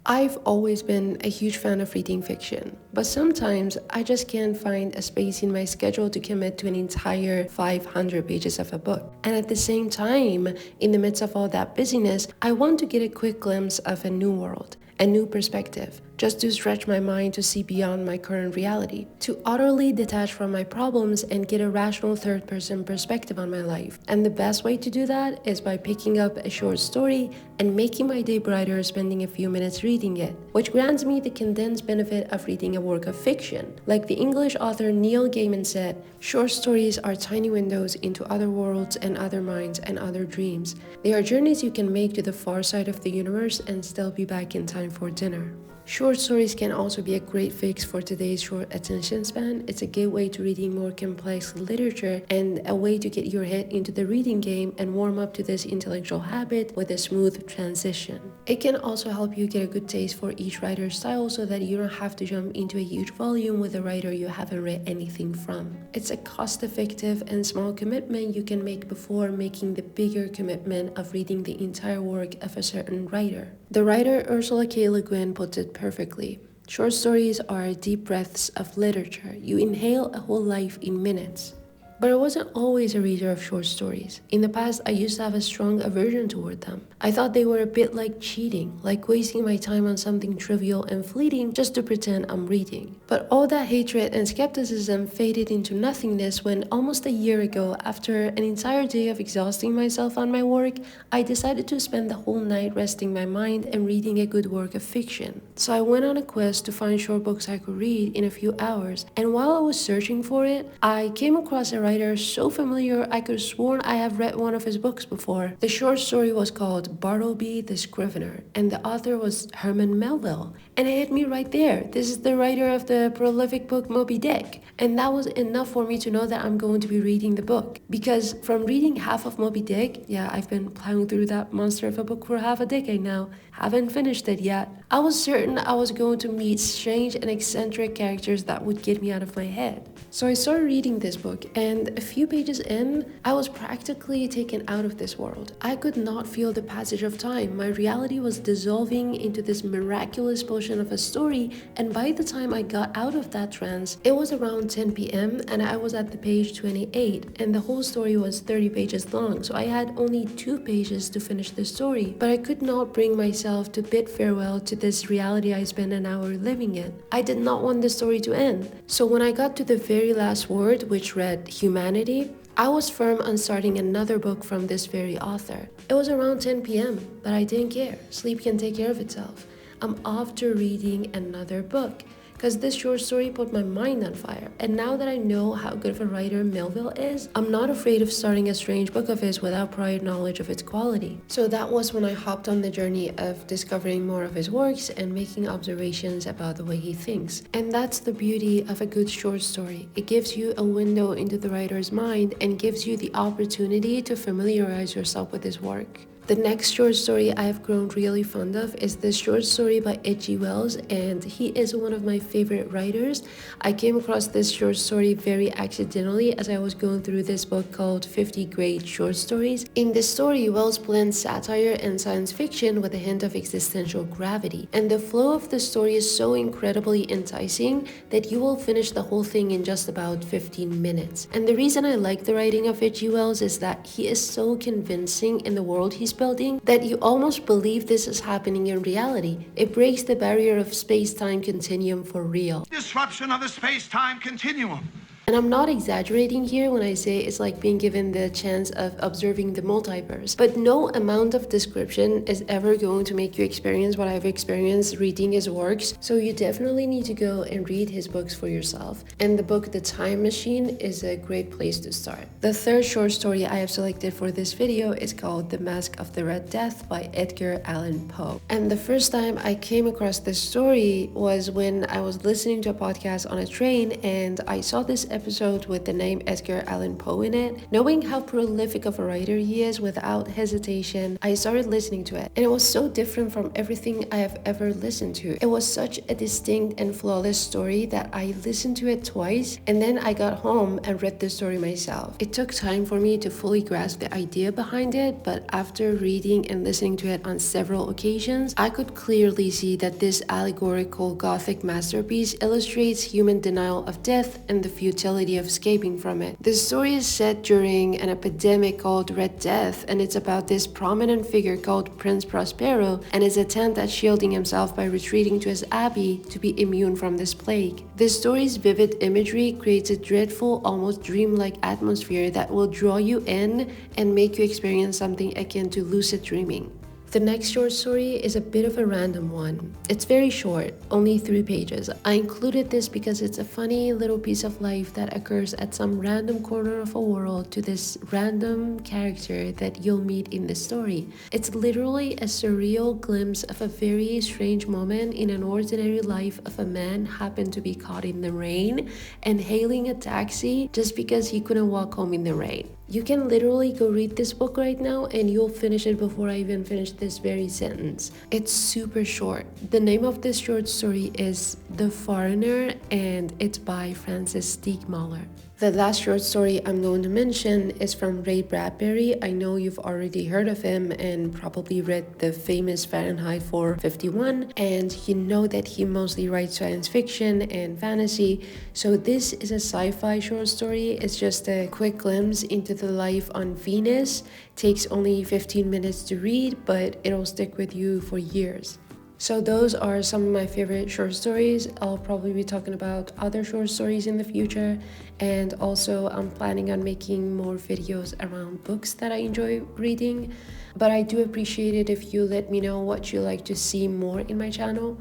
I've always been a huge fan of reading fiction, but sometimes I just can't find a space in my schedule to commit to an entire 500 pages of a book. And at the same time, in the midst of all that busyness, I want to get a quick glimpse of a new world, a new perspective, just to stretch my mind to see beyond my current reality, to utterly detach from my problems and get a rational third person perspective on my life. And the best way to do that is by picking up a short story and making my day brighter spending a few minutes reading it, which grants me the condensed benefit of reading a work of fiction. Like the English author Neil Gaiman said, short stories are tiny windows into other worlds and other minds and other dreams. They are journeys you can make to the far side of the universe and still be back in time for dinner. Short stories can also be a great fix for today's short attention span. It's a gateway to reading more complex literature and a way to get your head into the reading game and warm up to this intellectual habit with a smooth transition. It can also help you get a good taste for each writer's style so that you don't have to jump into a huge volume with a writer you haven't read anything from. It's a cost-effective and small commitment you can make before making the bigger commitment of reading the entire work of a certain writer. The writer Ursula K. Le Guin puts it perfectly. Short stories are deep breaths of literature. You inhale a whole life in minutes. But I wasn't always a reader of short stories. In the past, I used to have a strong aversion toward them. I thought they were a bit like cheating, like wasting my time on something trivial and fleeting just to pretend I'm reading. But all that hatred and skepticism faded into nothingness when almost a year ago, after an entire day of exhausting myself on my work, I decided to spend the whole night resting my mind and reading a good work of fiction. So I went on a quest to find short books I could read in a few hours, and while I was searching for it, I came across a writer so familiar I could have sworn I have read one of his books before. The short story was called Bartleby the Scrivener, and the author was Herman Melville. And it hit me right there. This is the writer of the prolific book Moby Dick. And that was enough for me to know that I'm going to be reading the book. Because from reading half of Moby Dick, yeah, I've been plowing through that monster of a book for half a decade now, haven't finished it yet, I was certain I was going to meet strange and eccentric characters that would get me out of my head. So I started reading this book, and a few pages in, I was practically taken out of this world. I could not feel the passage of time. My reality was dissolving into this miraculous potion of a story, and by the time I got out of that trance, it was around 10 p.m. and I was at the page 28, and the whole story was 30 pages long, so I had only 2 pages to finish the story. But I could not bring myself to bid farewell to this reality I spent an hour living in. I did not want the story to end. So when I got to the very last word, which read humanity, I was firm on starting another book from this very author. It was around 10 p.m., but I didn't care. Sleep can take care of itself. I'm off to reading another book, because this short story put my mind on fire. And now that I know how good of a writer Melville is, I'm not afraid of starting a strange book of his without prior knowledge of its quality. So that was when I hopped on the journey of discovering more of his works and making observations about the way he thinks. And that's the beauty of a good short story. It gives you a window into the writer's mind and gives you the opportunity to familiarize yourself with his work. The next short story I have grown really fond of is this short story by H.G. Wells, and he is one of my favorite writers. I came across this short story very accidentally as I was going through this book called 50 Great Short Stories. In this story, Wells blends satire and science fiction with a hint of existential gravity, and the flow of the story is so incredibly enticing that you will finish the whole thing in just about 15 minutes. And the reason I like the writing of H.G. Wells is that he is so convincing in the world he's building that you almost believe this is happening in reality. It breaks the barrier of space-time continuum for real. Disruption of the space-time continuum. And I'm not exaggerating here when I say it's like being given the chance of observing the multiverse. But no amount of description is ever going to make you experience what I've experienced reading his works. So you definitely need to go and read his books for yourself. And the book The Time Machine is a great place to start. The third short story I have selected for this video is called The Mask of the Red Death by Edgar Allan Poe. And the first time I came across this story was when I was listening to a podcast on a train, and I saw this episode with the name Edgar Allan Poe in it, knowing how prolific of a writer he is, without hesitation, I started listening to it. And it was so different from everything I have ever listened to. It was such a distinct and flawless story that I listened to it twice, and then I got home and read the story myself. It took time for me to fully grasp the idea behind it, but after reading and listening to it on several occasions, I could clearly see that this allegorical Gothic masterpiece illustrates human denial of death and the futility of escaping from it. The story is set during an epidemic called Red Death, and it's about this prominent figure called Prince Prospero and his attempt at shielding himself by retreating to his abbey to be immune from this plague. The story's vivid imagery creates a dreadful, almost dreamlike atmosphere that will draw you in and make you experience something akin to lucid dreaming. The next short story is a bit of a random one. It's very short, only 3 pages. I included this because it's a funny little piece of life that occurs at some random corner of a world to this random character that you'll meet in the story. It's literally a surreal glimpse of a very strange moment in an ordinary life of a man happened to be caught in the rain and hailing a taxi just because he couldn't walk home in the rain. You can literally go read this book right now and you'll finish it before I even finish this very sentence. It's super short. The name of this short story is The Foreigner, and it's by Francis Steegmuller. The last short story I'm going to mention is from Ray Bradbury. I know you've already heard of him and probably read the famous Fahrenheit 451, and you know that he mostly writes science fiction and fantasy. So this is a sci-fi short story. It's just a quick glimpse into the life on Venus. Takes only 15 minutes to read, but it'll stick with you for years. So those are some of my favorite short stories. I'll probably be talking about other short stories in the future, and also I'm planning on making more videos around books that I enjoy reading. But I do appreciate it if you let me know what you like to see more in my channel.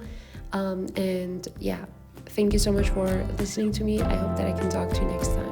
And yeah, thank you so much for listening to me. I hope that I can talk to you next time.